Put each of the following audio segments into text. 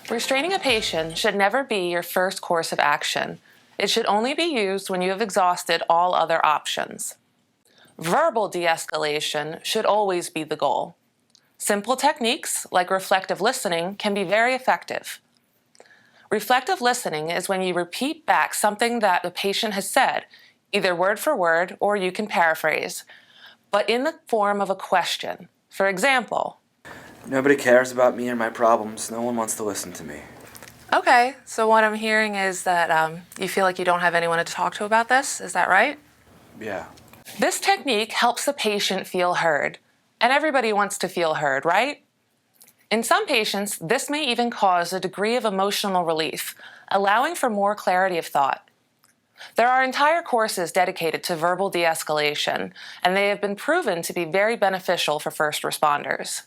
Restraining a patient should never be your first course of action. It should only be used when you have exhausted all other options. Verbal de-escalation should always be the goal. Simple techniques, like reflective listening, can be very effective. Reflective listening is when you repeat back something that the patient has said, either word for word or you can paraphrase, but in the form of a question. For example, "Nobody cares about me and my problems. No one wants to listen to me." okay, so what I'm hearing is that you feel like you don't have anyone to talk to about this. Is that right? Yeah. This technique helps the patient feel heard, and everybody wants to feel heard, right? In some patients, this may even cause a degree of emotional relief, allowing for more clarity of thought. There are entire courses dedicated to verbal de-escalation, and they have been proven to be very beneficial for first responders.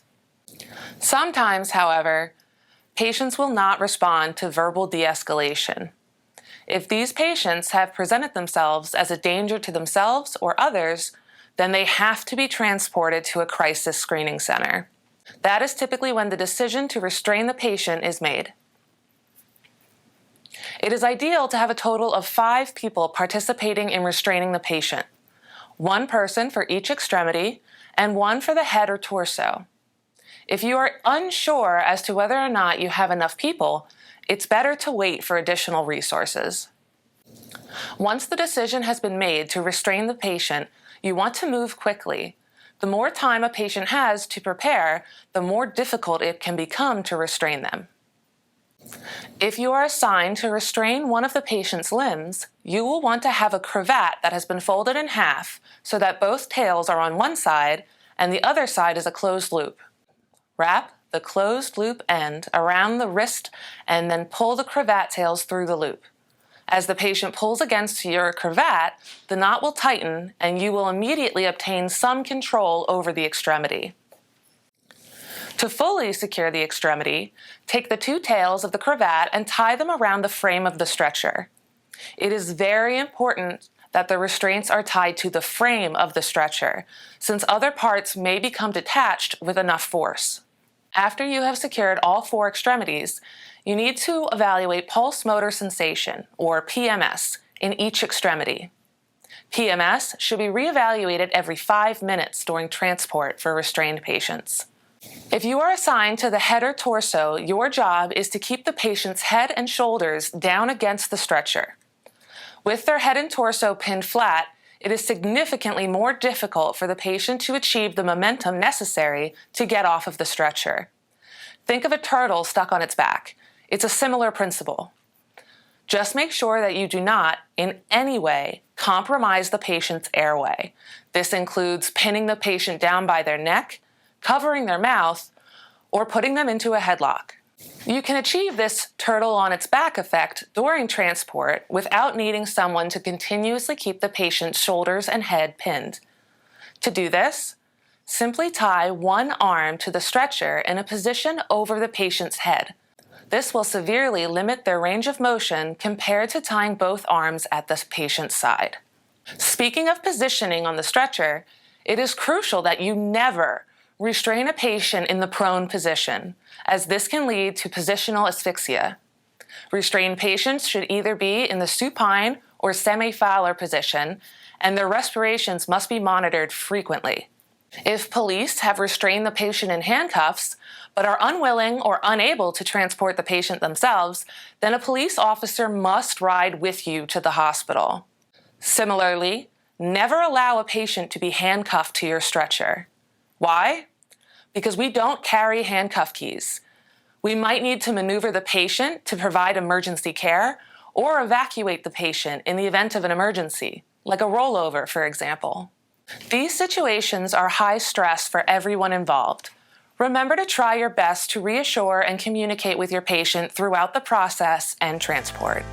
Sometimes, however, patients will not respond to verbal de-escalation. If these patients have presented themselves as a danger to themselves or others, then they have to be transported to a crisis screening center. That is typically when the decision to restrain the patient is made. It is ideal to have a total of 5 people participating in restraining the patient, 1 person for each extremity and 1 for the head or torso. If you are unsure as to whether or not you have enough people, it's better to wait for additional resources. Once the decision has been made to restrain the patient, you want to move quickly. The more time a patient has to prepare, the more difficult it can become to restrain them. If you are assigned to restrain one of the patient's limbs, you will want to have a cravat that has been folded in half so that both tails are on one side and the other side is a closed loop. Wrap the closed loop end around the wrist and then pull the cravat tails through the loop. As the patient pulls against your cravat, the knot will tighten and you will immediately obtain some control over the extremity. To fully secure the extremity, take the 2 tails of the cravat and tie them around the frame of the stretcher. It is very important that the restraints are tied to the frame of the stretcher, since other parts may become detached with enough force. After you have secured all 4 extremities, you need to evaluate pulse motor sensation, or PMS, in each extremity. PMS should be reevaluated every 5 minutes during transport for restrained patients. If you are assigned to the head or torso, your job is to keep the patient's head and shoulders down against the stretcher. With their head and torso pinned flat, it is significantly more difficult for the patient to achieve the momentum necessary to get off of the stretcher. Think of a turtle stuck on its back. It's a similar principle. Just make sure that you do not, in any way, compromise the patient's airway. This includes pinning the patient down by their neck, covering their mouth, or putting them into a headlock. You can achieve this turtle on its back effect during transport without needing someone to continuously keep the patient's shoulders and head pinned. To do this, simply tie one arm to the stretcher in a position over the patient's head. This will severely limit their range of motion compared to tying both arms at the patient's side. Speaking of positioning on the stretcher, it is crucial that you never restrain a patient in the prone position, as this can lead to positional asphyxia. Restrained patients should either be in the supine or semi-Fowler position, and their respirations must be monitored frequently. If police have restrained the patient in handcuffs, but are unwilling or unable to transport the patient themselves, then a police officer must ride with you to the hospital. Similarly, never allow a patient to be handcuffed to your stretcher. Why? Because we don't carry handcuff keys. We might need to maneuver the patient to provide emergency care or evacuate the patient in the event of an emergency, like a rollover, for example. These situations are high stress for everyone involved. Remember to try your best to reassure and communicate with your patient throughout the process and transport.